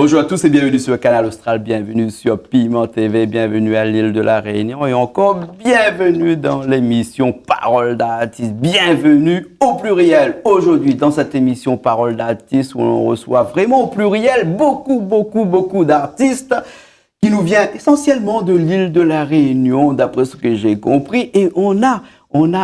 Bonjour à tous et bienvenue sur le canal Austral, bienvenue sur Piment TV, bienvenue à l'île de la Réunion et encore bienvenue dans l'émission Parole d'artiste, bienvenue au pluriel. Aujourd'hui dans cette émission Parole d'artiste où on reçoit vraiment au pluriel beaucoup d'artistes qui nous viennent essentiellement de l'île de la Réunion d'après ce que j'ai compris et on a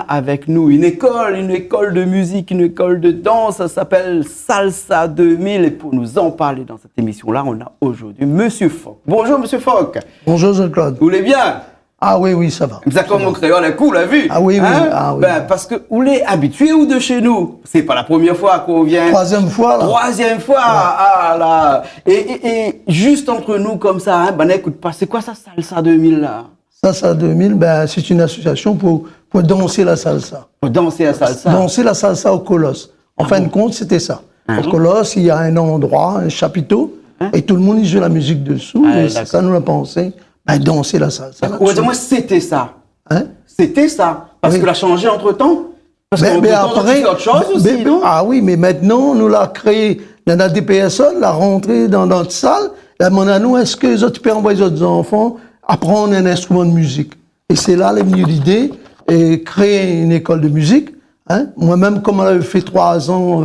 avec nous une école de musique, une école de danse, ça s'appelle Salsa 2000. Et pour nous en parler dans cette émission-là, on a aujourd'hui Monsieur Fock. Bonjour Monsieur Fock. Bonjour Jean-Claude. Vous allez bien? Ah oui, ça va. Vous avez comme mon créole est cool, la vue. Ah oui. Ben, parce que vous l'êtes habitué ou de chez nous? C'est pas la première fois qu'on vient. Troisième fois, là. Troisième fois, ouais. Ah là. Et juste entre nous comme ça, hein, ben écoute pas, c'est quoi ça Salsa 2000 là? Salsa 2000, ben, c'est une association pour danser la salsa. Pour danser la salsa? Danser la salsa au Colosse. En fin de compte, c'était ça. Au Colosse, il y a un endroit, un chapiteau, et tout le monde y joue la musique dessous. Et c'est ça, nous l'a pensé, ben, danser la salsa. Moi, c'était ça. Hein? C'était ça. Parce que l'a changé entre-temps? Parce mais après, autre chose aussi, non? Ah oui, mais maintenant, nous l'a créé dans la DPSO, l'a rentré dans notre salle. Là, mon nous, est-ce que les autres peuvent envoyer les autres enfants apprendre un instrument de musique? Et c'est là l'est venue l'idée, et créer une école de musique. Hein? Moi-même, comme on avait fait 3 ans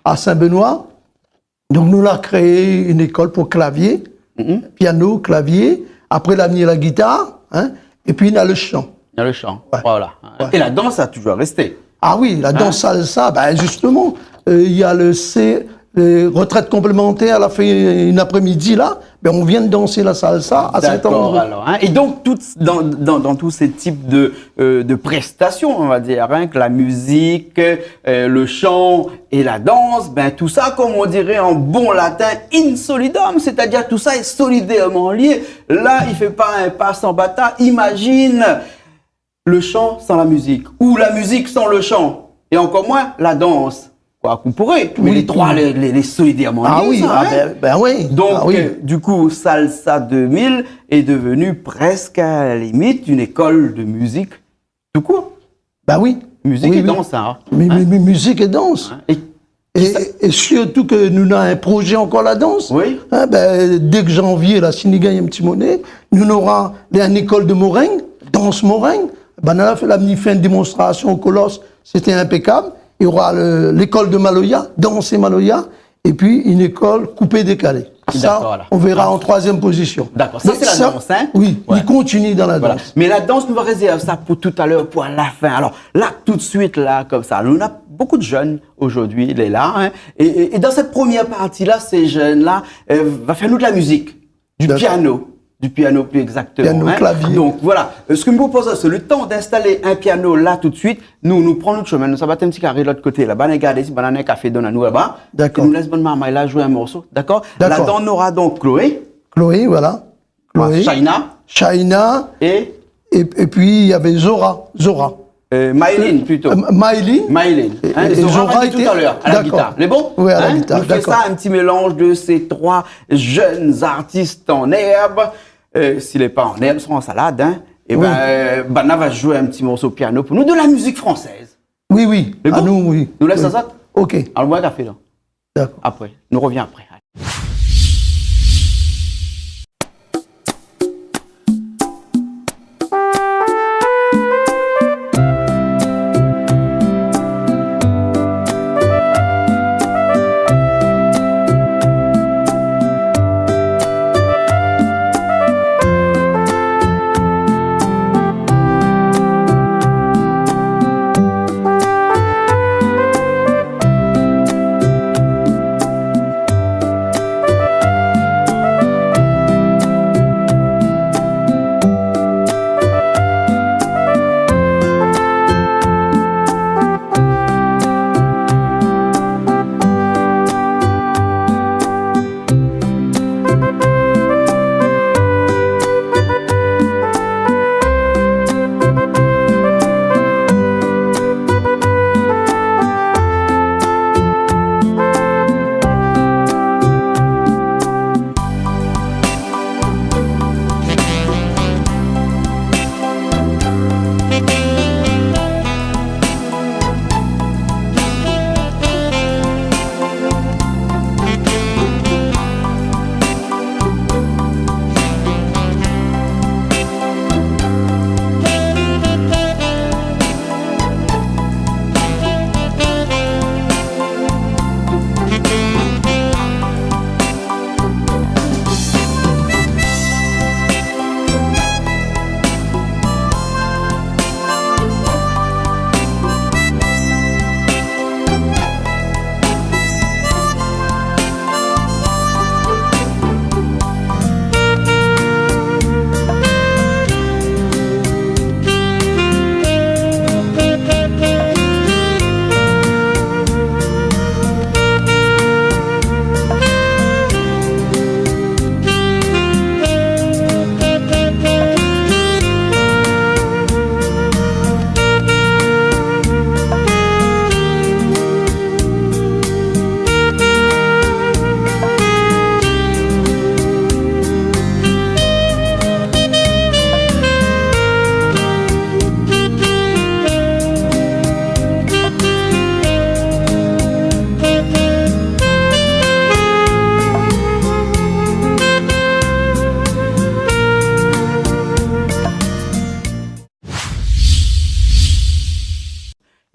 à Saint-Benoît, donc nous l'a créé une école pour clavier, piano, clavier. Après, il a mis la guitare, hein? Et puis il y a le chant. Il y a le chant, ouais. Voilà. Ouais. Et la danse a toujours resté. Ah oui, la danse salsa, ben justement, il y a les retraites complémentaires, elle a fait une après-midi là, ben on vient de danser la salsa à cet endroit. Alors, hein. Et donc, dans tous ces types de prestations, on va dire, hein, que la musique, le chant et la danse, ben tout ça, comme on dirait en bon latin, in solidum, c'est-à-dire tout ça est solidairement lié. Là, il fait pas un pas sans bata. Imagine le chant sans la musique, ou la musique sans le chant, et encore moins la danse. Quoi qu'on pourrait, mais les trois, les solidairement liés. Ah oui, ça, hein? ben oui. Donc, du coup, Salsa 2000 est devenu presque à la limite une école de musique tout court. Ben oui. Musique et danse, hein. Mais musique et danse. Hein? Et surtout que nous avons un projet encore la danse. Oui. Hein, ben, dès que janvier, là, si nous gagnons un petit monnaie, nous aurons une école de moringue, danse moringue. Ben, on a fait une démonstration au Colosse, c'était impeccable. Il y aura l'école de Maloya, danser Maloya, et puis une école coupée-décalée. Ça, on verra en 3e position. D'accord, ça c'est la danse, hein? Oui, il continue dans la danse. Mais la danse, nous va réserver ça pour tout à l'heure, pour la fin. Alors là, tout de suite, là, comme ça, on a beaucoup de jeunes aujourd'hui, il est là, hein? Et dans cette première partie-là, ces jeunes-là vont faire nous de la musique, du piano plus exactement. Piano, clavier. Donc voilà, ce que je vous propose, c'est le temps d'installer un piano là tout de suite. Nous prenons notre chemin, nous ça va être un petit carré de l'autre côté là-bas, regardez si banane café donne à nous là-bas. D'accord. Nous laisse bonne maman là jouer un morceau, d'accord? Là-dedans on aura donc Chloé. Chloé, voilà. Chloé. Shaina. Et puis il y avait Zora. Maïline plutôt. Maïline. Hein, Zora était tout à l'heure à la guitare. Les bons? Oui, à la guitare. On fait ça, un petit mélange de ces 3 jeunes artistes en herbe. S'il n'est pas en herbe, ils sont en salade. Hein. Et Bana va jouer un petit morceau piano pour nous de la musique française. Oui. Les bons? Nous, oui. Nous laissons ça? Ok. Alors, bois un café là. D'accord. Après. Nous reviens après.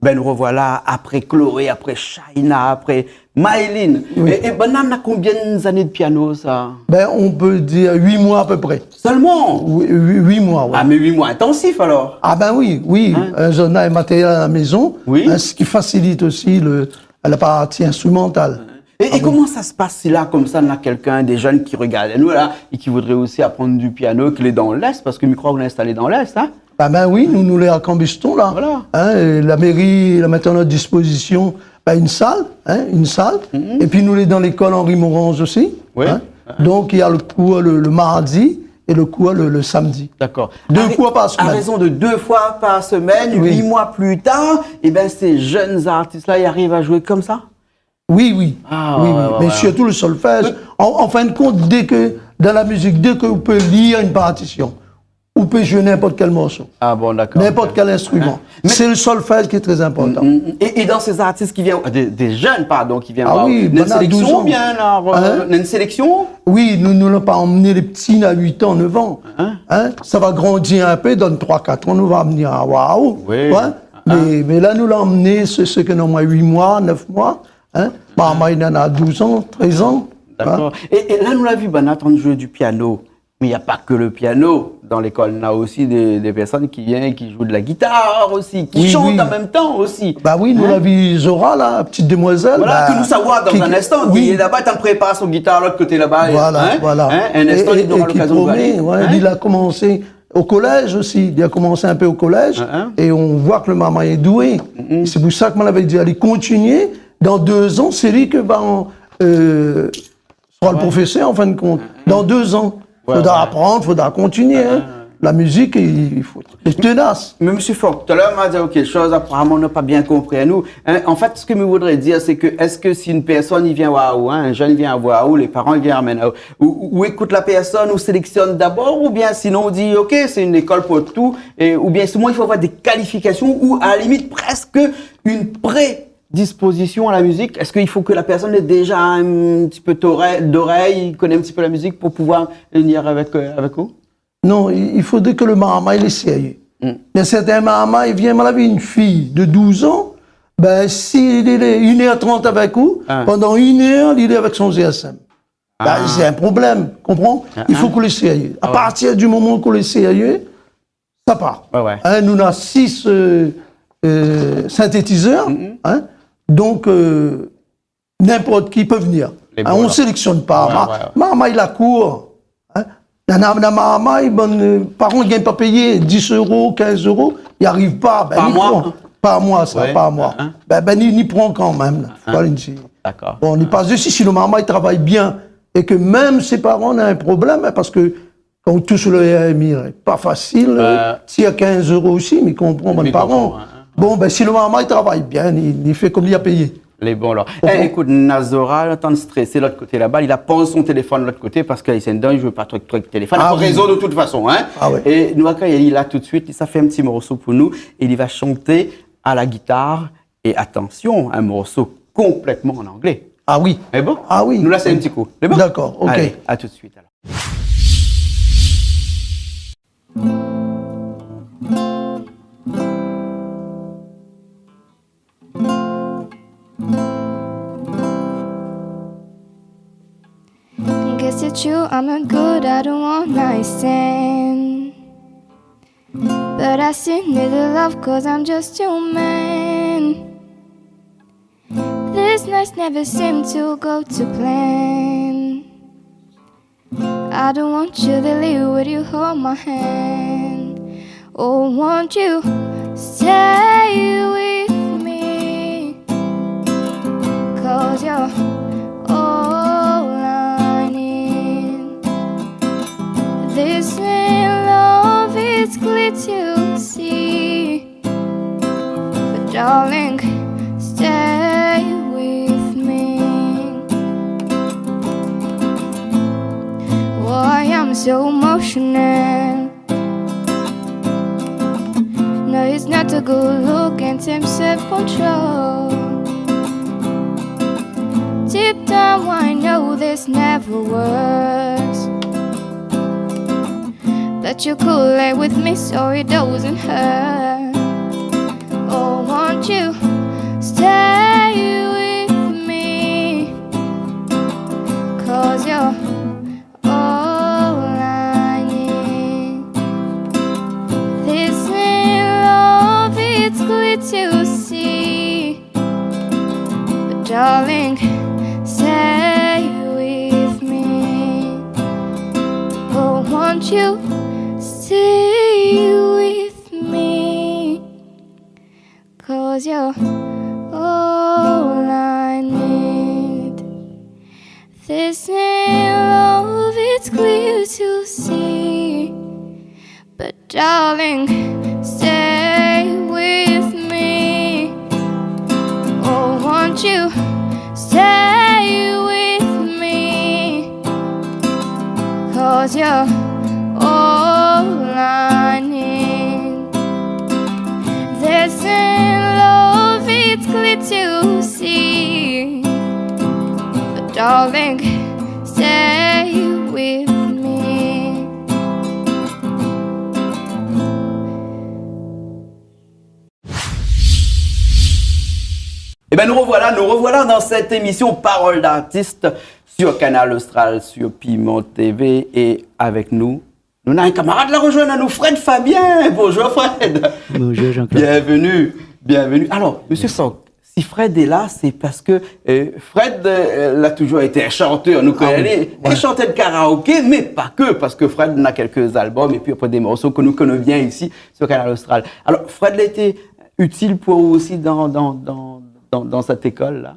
Ben nous revoilà après Chloé, après Shaina, après Maëline. Oui. Et Banane a combien d'années de piano, ça? Ben, on peut dire 8 mois à peu près. Seulement? 8 mois, ouais. Ah, mais 8 mois intensifs, alors? Ah ben oui, oui. Je n'ai matériel à la maison, Oui. ce qui facilite aussi la partie instrumentale. Et comment ça se passe si là, comme ça, on a quelqu'un, des jeunes qui regardent nous, là, et qui voudraient aussi apprendre du piano, qu'il est dans l'Est, parce que Micro, on est installé dans l'Est, hein? Ben oui, nous les accambistons là. Voilà. Et la mairie a maintenant à notre disposition une salle, une salle. Et puis nous les dans l'école Henri Morange aussi. Oui. Donc il y a le cours le mardi et le cours le samedi. D'accord. 2 fois par semaine. À raison de 2 fois par semaine, Oui. 8 mois plus tard, et ben ces jeunes artistes-là, ils arrivent à jouer comme ça? Oui, oui. Ah, oui, ouais, oui. ouais, Mais ouais. surtout le solfège. En fin de compte, dans la musique, dès qu'on peut lire une partition, on peut jouer n'importe quel morceau, Ah bon, d'accord. n'importe quel instrument. Mais- C'est le solfège qui est très important. Et dans ces artistes qui viennent, des jeunes, pardon, qui viennent Ah voir, oui, une Banane, 12 sélection ans. bien, là, une sélection? Oui, nous n'avons pas emmené les petits à 8 ans, 9 ans. Ça va grandir un peu, dans 3-4 ans, nous va amener à waouh. Oui. Mais là, nous l'avons emmené, ceux qui ont 8 mois, 9 mois. Maman, il en a 12 ans, 13 ans. D'accord. Et là, nous l'avons vu, Banat, en jouer du piano. Mais il n'y a pas que le piano. Dans l'école, on a aussi des personnes qui viennent, qui jouent de la guitare aussi, qui Oui, chantent oui. en même temps aussi. Bah oui, nous l'avons vu Zora, la petite demoiselle. Voilà, bah, que nous savoir dans un instant. Oui, Il est là-bas, il prépare son guitare, l'autre côté là-bas. voilà, voilà. Un instant, il aura qui l'occasion de promet, aller. ouais, il a commencé au collège aussi. Il a commencé un peu au collège. Et on voit que le maman est doué. C'est pour ça que m'en avait dit, allez, continuer. Dans 2 ans, c'est lui que sera le professeur, en fin de compte. Dans 2 ans. Il faudra apprendre, il faudra continuer. La musique, il faut être tenace. Mais M. Fogg, tout à l'heure, m'a dit quelque chose, apparemment, on n'a pas bien compris à nous. En fait, ce que je voudrais dire, c'est que, est-ce que si une personne, il vient voir où, un jeune vient voir où, les parents, ils viennent amener ou écoute la personne, ou sélectionne d'abord, ou bien sinon on dit, OK, c'est une école pour tout, ou bien souvent, il faut avoir des qualifications, ou à la limite, presque une prédisposition à la musique. Est-ce qu'il faut que la personne ait déjà un petit peu d'oreille, connaît un petit peu la musique pour pouvoir venir avec vous? Non, il faudrait que le maman, il est sérieux. Il y a certains mamans, il vient mal avec une fille de 12 ans, ben, s'il est 1h30 avec vous, pendant 1 heure, il est avec son GSM. Ben, c'est un problème, comprends? Il faut qu'on est sérieux. À partir du moment qu'on est sérieux, ça part. Nous avons 6 synthétiseurs, donc n'importe qui peut venir. On ne sélectionne pas. Maman, il a cours. La maman, les parents ne gagnent pas payer 10 €, 15 €, ils n'y arrivent pas. Ben, Par mois? Pas à moi, ça, pas à moi. Ben, il y prend quand même. D'accord. Bon, on y passe dessus. Si le maman, il travaille bien et que même ses parents ont un problème, parce que quand on touche le RMI, c'est pas facile. S'il y a 15 € aussi, mais qu'on comprend mes parents. Bon, ben, si le maman, il travaille bien, il fait comme il a payé. Les bons, alors. Écoute, Nazora, il est en train de stresser de l'autre côté là-bas. Il a posé son téléphone de l'autre côté parce qu'il s'est dedans, il ne veut pas trop de téléphone. Il a pas réseau de toute façon, hein. Et nous, il est là tout de suite. Ça fait un petit morceau pour nous. Et il va chanter à la guitare. Et attention, un morceau complètement en anglais. Ah oui. C'est bon? Ah oui. Nous, là, c'est un petit coup. C'est bon? D'accord, ok. Allez, à tout de suite, alors. Guess it's true, I'm not good at a one-night stand. But I still need the love cause I'm just human. These nights never seem to go to plan. I don't want you to leave, would you hold my hand? Oh, won't you stay with me? Cause you're all I need. This love is clear to see, but darling, stay with me. Why I'm so emotional? No, it's not a good look and some self-control. Deep down I know this never works, but you could lay with me so it doesn't hurt. Oh, won't won't you stay with me? 'Cause you're all I need. This ain't love, it's clear to see. But darling, stay with me. Oh, won't you stay with me? 'Cause you're all I need. This ain't love, it's clear to see. But darling, stay with me. Oh, won't you stay with me? 'Cause you're all I need. This ain't love, it's clear to see. But darling, stay with me. Eh bien, nous revoilà dans cette émission Parole d'artiste sur Canal Austral, sur Piment TV. Et avec nous, nous avons un camarade la rejoindre à nous, Fred Fabien. Bonjour Fred. Bonjour Jean-Claude. Bienvenue. Alors, Monsieur Fogg, si Fred est là, c'est parce que Fred a toujours été un chanteur. Nous connaissons, il chantait de karaoké, mais pas que, parce que Fred a quelques albums et puis après des morceaux que nous connaissons bien ici sur Canal Austral. Alors, Fred a été utile pour vous aussi dans cette école-là?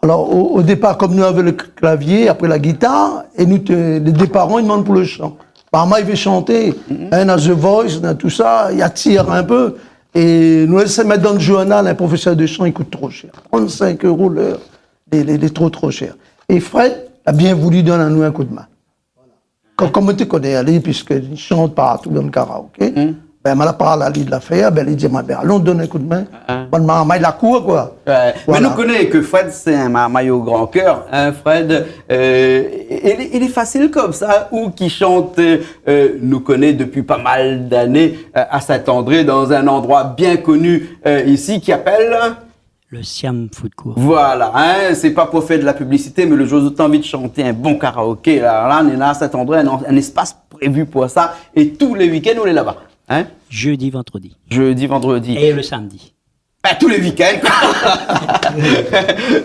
Alors, au départ, comme nous avions le clavier, après la guitare, et nous, les parents, ils demandent pour le chant. Par moi, il veut chanter, on a The Voice, on a tout ça, il attire un peu. Et nous, laissons mettre dans le journal, un professeur de chant, il coûte trop cher. 35 € l'heure, il est trop cher. Et Fred a bien voulu donner à nous un coup de main. Comme tu connais, Ali, puisqu'il chante partout dans le karaoké, ben, elle m'a parlé à lui de l'affaire, ben, il dit, ben, allons donner un coup de main. Bon, il la cour, quoi. Ouais. Voilà. Mais nous connaissons que Fred, c'est un marmaille au grand cœur. Hein, Fred, il est facile comme ça, ou qui chante, nous connaît depuis pas mal d'années à Saint-André, dans un endroit bien connu ici, qui appelle... Le Siam Food Court. Voilà, hein, c'est pas pour faire de la publicité, mais le jour où tu as envie de chanter un bon karaoké, là, on est là à Saint-André, un espace prévu pour ça, et tous les week-ends, on est là-bas. Hein? Jeudi, vendredi. Jeudi, vendredi. Et le samedi. Ben, tous les week-ends.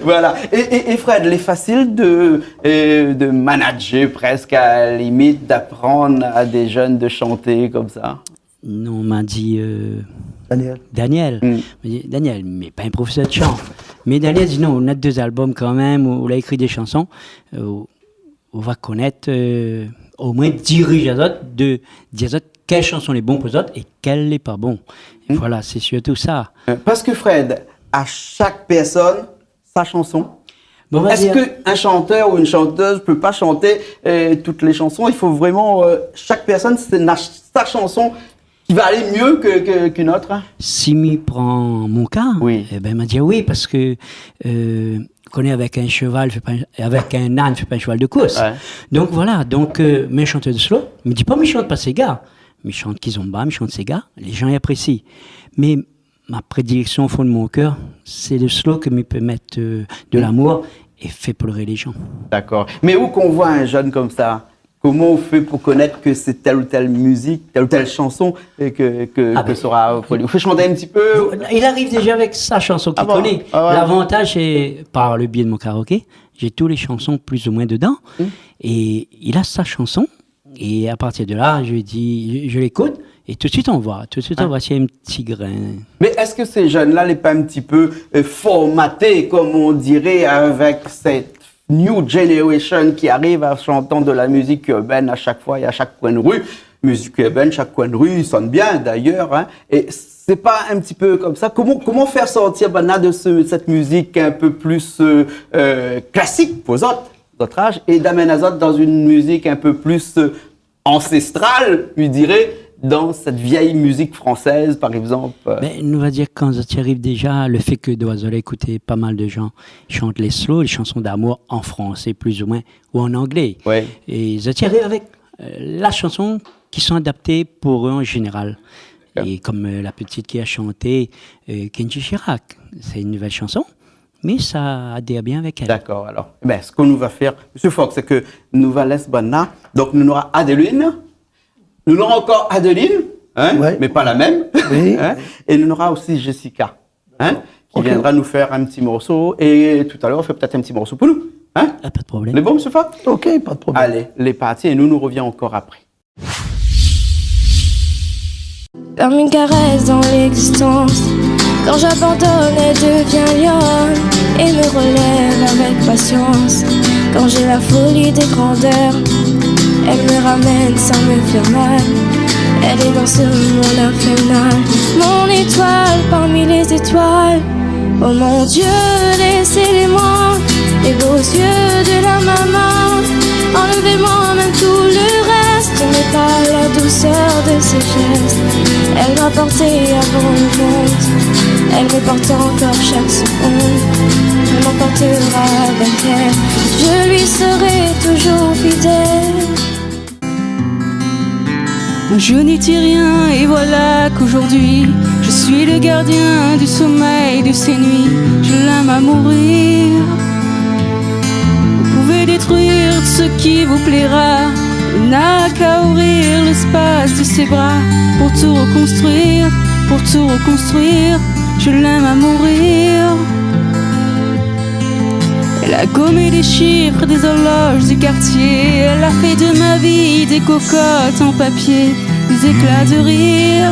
Voilà. Et Fred, il est facile de manager presque à la limite, d'apprendre à des jeunes de chanter comme ça? Non, on m'a dit Daniel. On m'a dit, Daniel, mais pas un professeur de chant. Mais Daniel dit non, on a 2 albums quand même, où on a écrit des chansons. On va connaître au moins diriger les autres, de dire aux autres quelles chansons les bons pour les autres et quelles les pas bons. Et voilà, c'est surtout ça. Parce que Fred, à chaque personne, sa chanson. Bon, Est-ce qu'un chanteur ou une chanteuse ne peut pas chanter toutes les chansons? Il faut vraiment, chaque personne, c'est sa chanson qui va aller mieux qu'une autre? Hein? Si m'y prend mon cas, Oui. eh ben, il m'a dit oui, parce que qu'on est avec un cheval, avec un âne, fait pas un cheval de course. Ouais. Donc voilà, mes chanteurs de slow, me dit pas mes chante pas ces gars, mes chante Kizomba, mes chante ces gars, les gens y apprécient. Mais ma prédilection au fond de mon cœur, c'est le slow que me peut mettre de l'amour et fait pleurer les gens. D'accord. Mais où qu'on voit un jeune comme ça, comment on fait pour connaître que c'est telle ou telle musique, telle ou telle chanson que sera produit? On fait chanter un petit peu? Il arrive déjà avec sa chanson qu'il connaît. Ah ouais. L'avantage, c'est, par le biais de mon karaoké, j'ai toutes les chansons plus ou moins dedans. Et il a sa chanson. Et à partir de là, je lui dis, je l'écoute. Et tout de suite, on voit. Tout de suite, on voit s'il y a un petit grain. Mais est-ce que ces jeunes-là n'est pas un petit peu formatés, comme on dirait, avec cette new generation qui arrive à chanter de la musique urbaine à chaque fois et à chaque coin de rue? Musique urbaine, chaque coin de rue, il sonne bien d'ailleurs. Hein, et c'est pas un petit peu comme ça? Comment faire sortir Bana de cette musique un peu plus classique pour d'autres âges et d'amener les autres dans une musique un peu plus ancestrale, je dirais, dans cette vieille musique française, par exemple? Ben, nous va dire quand ça arrive déjà, le fait que Doiselet écouter pas mal de gens chantent les slow, les chansons d'amour en français plus ou moins, ou en anglais. Ouais. Et ça arrive avec la chanson qui sont adaptées pour eux en général. Et comme la petite qui a chanté Kenji Chirac, c'est une nouvelle chanson, mais ça adhère bien avec elle. D'accord, alors. Ben, ce que nous va faire, M. Fox, c'est que nous va laisser Banna. Donc, nous aurons Adeline. Nous aurons encore Adeline, hein, Ouais. mais pas la même. Oui. Hein, et nous aurons aussi Jessica, hein, qui Ok. viendra nous faire un petit morceau. Et tout à l'heure, on fait peut-être un petit morceau pour nous. Hein. Ah, pas de problème. Les bons, M. Fox? Ok, pas de problème. Allez, les parties, et nous reviens encore après. Comme une caresse dans l'existence. Quand j'abandonne, elle devient lionne et me relève avec patience. Quand j'ai la folie des grandeurs, elle me ramène sans me faire mal. Elle est dans ce monde infernal, mon étoile parmi les étoiles. Oh mon Dieu, laissez-les-moi, les beaux yeux de la maman. Enlevez-moi même tout le reste, mais pas la douceur de ses gestes. Elle m'a porté avant le monde, elle me porte encore chaque seconde. Elle m'emportera avec elle, je lui serai toujours fidèle. Je n'étais rien et voilà qu'aujourd'hui je suis le gardien du sommeil de ces nuits. Je l'aime à mourir. Vous pouvez détruire ce qui vous plaira. Il n'a qu'à ouvrir l'espace de ses bras pour tout reconstruire, pour tout reconstruire. Je l'aime à mourir. Elle a gommé les chiffres des horloges du quartier. Elle a fait de ma vie des cocottes en papier, des éclats de rire.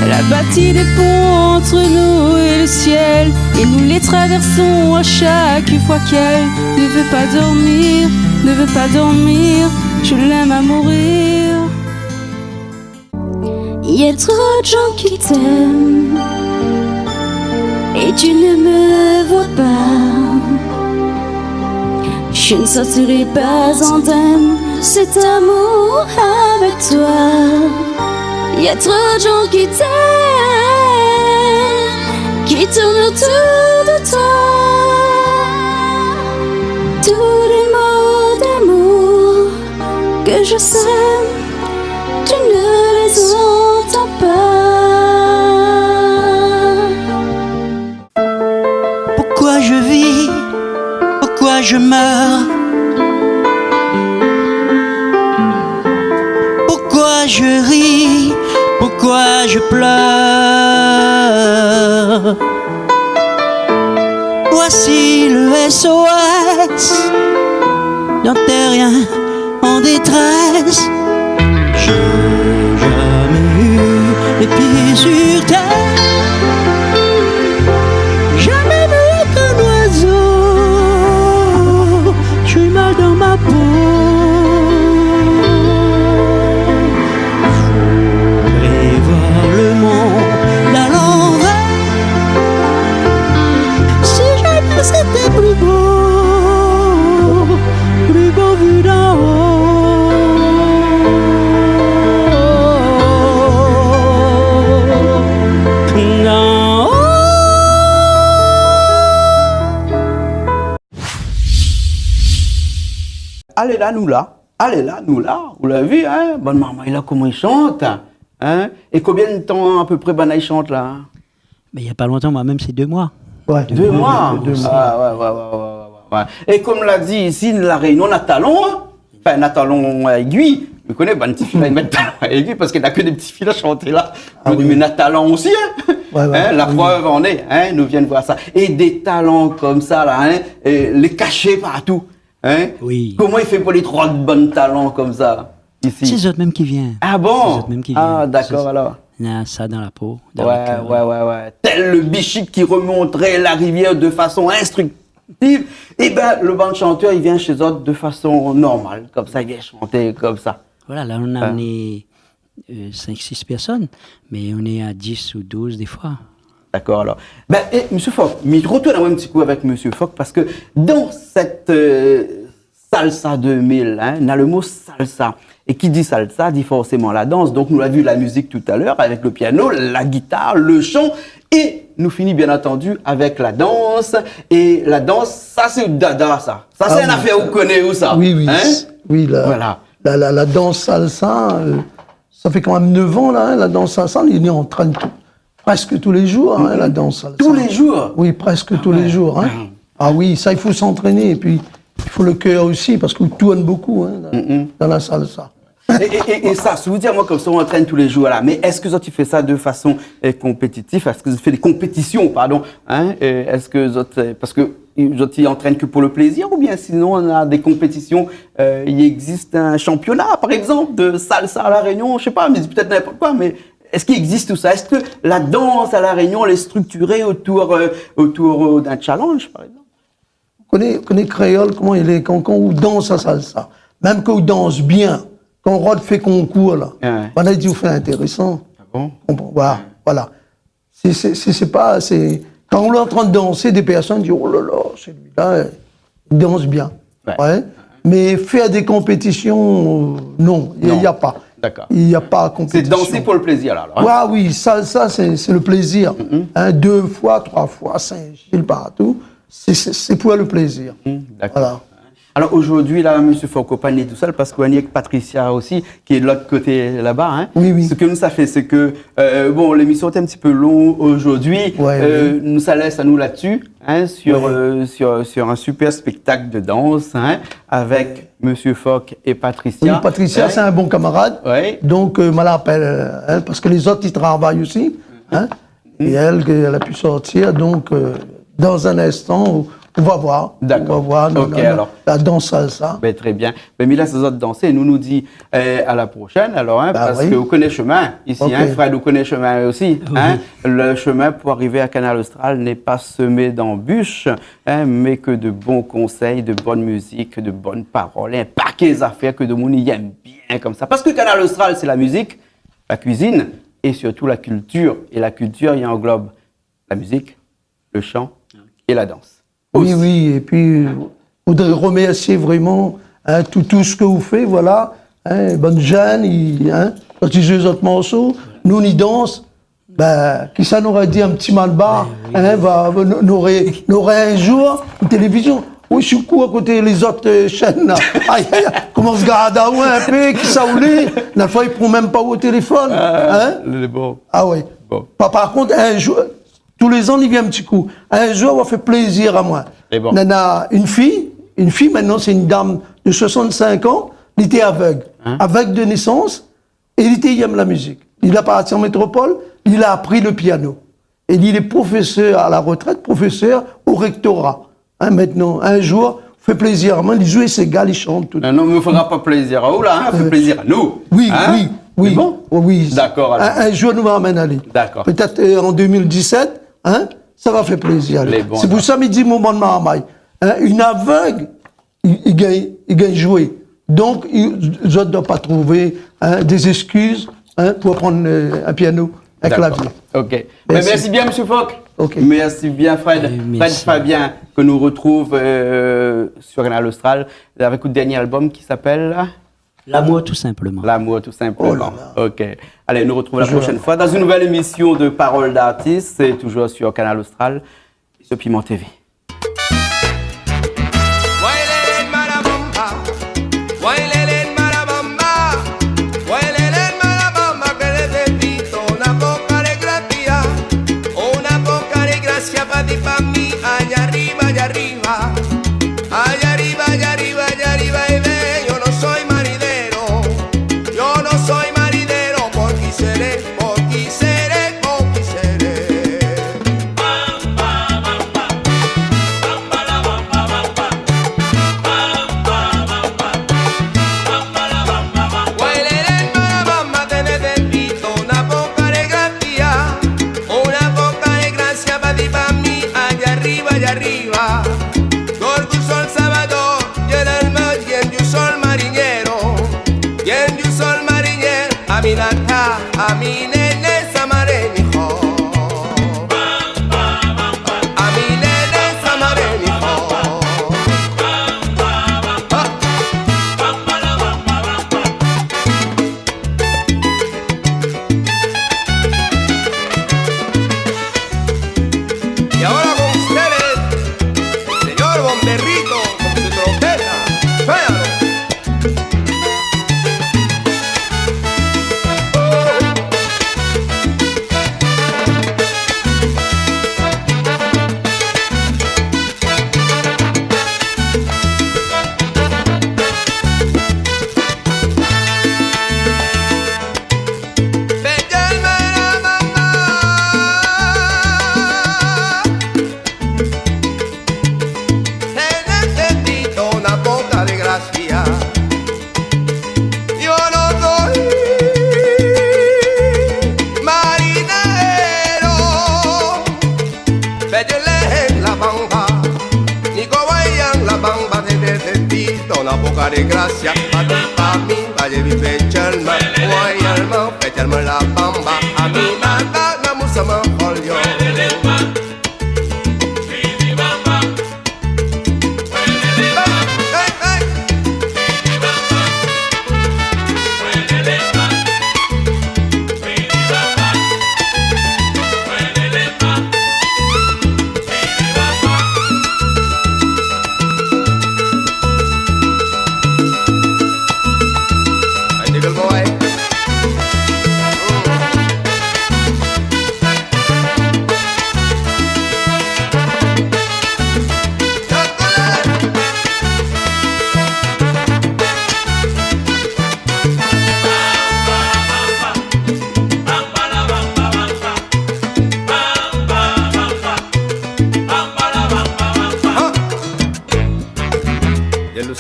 Elle a bâti des ponts entre nous et le ciel, et nous les traversons à chaque fois qu'elle ne veut pas dormir, ne veut pas dormir. Je l'aime à mourir. Il y a trop de gens qui t'aiment et tu ne me vois pas. Je ne sortirai pas indemne cet amour avec toi. Il y a trop de gens qui t'aiment, qui tournent autour de toi. Tous les mots d'amour que je sème, tu ne les entends pas. Pourquoi je vis, pourquoi je meurs, pourquoi je ris, pourquoi je pleure. Voici le SOS d'un terrien en détresse. J'ai jamais eu les pieds sur terre, jamais vu qu'un oiseau. J'ai mal dans ma peau. J'aimerais voir le monde à l'envers. Si jamais c'était plus beau vu d'en haut. D'en haut. Allez là, nous là. Allez là, nous là. Vous l'avez vu, hein? Bonne maman, il a comment il chante. Hein? Et combien de temps à peu près Bana il chante là? Mais il n'y a pas longtemps, moi-même, c'est 2 mois. Ouais, 2 mois. 2 mois. Ah, ouais. Et comme l'a dit ici, la Réunion, on a talon. Hein? Enfin, on a talon aiguille. Vous connaissez, ben, petit fil à mettre talon aiguille parce qu'il n'y a que des petits fils à chanter là. On dit, mais on a talent aussi. Hein? Ouais, Hein, la oui. preuve en est, hein, nous viennent voir ça. Et des talents comme ça, là, hein, et les cacher partout. Hein. Oui. Comment il fait pour les 3 bons talents comme ça, C'est ici? les autres même qui viennent. Ah C'est bon? les autres même qui Ah, viennent. d'accord, C'est- alors. Il y a ça dans la peau. Dans Ouais, le cœur. ouais. Tel le bichic qui remonterait la rivière de façon instructive, et ben, le band chanteur, il vient chez eux de façon normale, comme ça, il vient chanter comme ça. Voilà, là, on a amené 5-6 personnes, mais on est à 10 ou 12 des fois. D'accord, alors. Ben, Monsieur Fock, mais je retourne un petit coup avec Monsieur Fock, parce que dans cette salsa 2000, hein, on a le mot salsa. Et qui dit salsa dit forcément la danse. Donc, nous l'avons vu la musique tout à l'heure, avec le piano, la guitare, le chant, et nous finit bien entendu avec la danse. Et la danse, ça c'est dada, ça. Ça c'est Ah une oui, affaire, vous connaissez où ça? Oui, oui. Hein? Oui, Voilà. la danse salsa, ça fait quand même 9 ans, là, hein, la danse salsa, il est en train de presque tous les jours, hein, la danse salsa. Tous les jours? Oui, presque tous les jours. Hein. Ah oui, ça, il faut s'entraîner. Et puis, il faut le cœur aussi, parce qu'on tourne beaucoup hein, dans la salsa. Et ça, je vous dire, moi, comme ça, on entraîne tous les jours, là. Mais est-ce que tu fais ça de façon compétitive? Est-ce que tu fais des compétitions, pardon? Hein? Est-ce que parce que tu entraînes que pour le plaisir, ou bien sinon, on a des compétitions, il existe un championnat, par exemple, de salsa à La Réunion, je sais pas, mais c'est peut-être n'importe quoi, mais est-ce qu'il existe tout ça? Est-ce que la danse à La Réunion, elle est structurée autour d'un challenge, par exemple? On connaît créole, comment il est, quand on danse la salsa, même quand on danse bien, quand Rod fait concours, là, on a dit, on fait intéressant. Ah bon? Voilà. C'est pas, quand on est en train de danser, des personnes disent, oh là là, celui-là, il danse bien. Ouais. Mais faire des compétitions, non, il n'y a pas. D'accord. Il n'y a pas de compétition. C'est danser pour le plaisir, là. Alors, hein? Oui, ça c'est le plaisir. 2 fois, 3 fois, Saint-Gilles, partout. C'est pour le plaisir. D'accord. Voilà. Alors aujourd'hui, là, M. Focopa n'est tout seul parce qu'on est avec Patricia aussi, qui est de l'autre côté là-bas. Hein. Oui. Ce que nous, ça fait, c'est que, l'émission est un petit peu longue aujourd'hui. Nous, ça laisse à nous là-dessus, hein, sur un super spectacle de danse, hein, avec M. Foc et Patricia. Oui, Patricia, c'est un bon camarade. Ouais. Donc, je l'appelle, hein, parce que les autres, ils travaillent aussi. Hein, et elle a pu sortir. Donc, dans un instant, on va voir. D'accord. On va voir alors. la danse salsa. Ben, très bien. Ben, Mila, ces autres danser, nous dit à la prochaine, alors, hein, parce que vous connaissez le chemin ici, hein, Fred, vous connaissez le chemin aussi. Hein, le chemin pour arriver à Canal Austral n'est pas semé d'embûches, hein, mais que de bons conseils, de bonne musique, de bonnes paroles, un paquet d'affaires que de monde y aime bien comme ça. Parce que Canal Austral, c'est la musique, la cuisine et surtout la culture. Et la culture, il englobe la musique, le chant et la danse. Oui, et puis, je voudrais remercier vraiment hein, tout ce que vous faites, voilà. Hein, bonne Jeanne, quand ils jouent les autres morceaux, nous, on y danse. Ben, qui ça nous aurait dit un petit malbar, nous aurait un jour une télévision. Oui, je suis coup à côté des autres chaînes, là. Aïe, comment se garde à un peu, qui ça voulait. La fois, ils ne prennent même pas au téléphone. Hein? Bon. Ah oui. Bon. Par contre, un jour, tous les ans, il vient un petit coup. Un jour, on va faire plaisir à moi. Bon. On a une fille maintenant, c'est une dame de 65 ans, elle était aveugle. Aveugle de naissance, et il aime la musique. Il a parti en métropole, il a appris le piano. Et il est professeur à la retraite, professeur au rectorat. Hein, maintenant, un jour, fait plaisir à moi, il joue ses gars, il chante tout. Non, mais il ne fera pas plaisir à vous, là, fait plaisir à nous. Oui, hein? oui. Bon? Oui. D'accord, alors. Un jour, nous va amener aller. D'accord. Peut-être en 2017, hein, ça va faire plaisir. Bons, c'est pour ça qu'il dit moment de marmaille. Hein, une aveugle, il gagne jouer. Donc, ils ne doivent pas trouver des excuses pour prendre un piano, un clavier. Ok. Merci bien, M. Foc. Okay. Merci bien, Fred. Fred Fabien, que nous retrouve sur Canal Austral avec un dernier album qui s'appelle L'amour, tout simplement. L'amour, tout simplement. Oh là. Ok. Allez, nous retrouvons la prochaine fois dans une nouvelle émission de Paroles d'artistes. C'est toujours sur Canal Austral et sur Piment TV. poca de gracia pa' mí, vaya vive chelma, royalement, pétalement la bamba, a mí manda, na musa man holyo.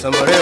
Somebody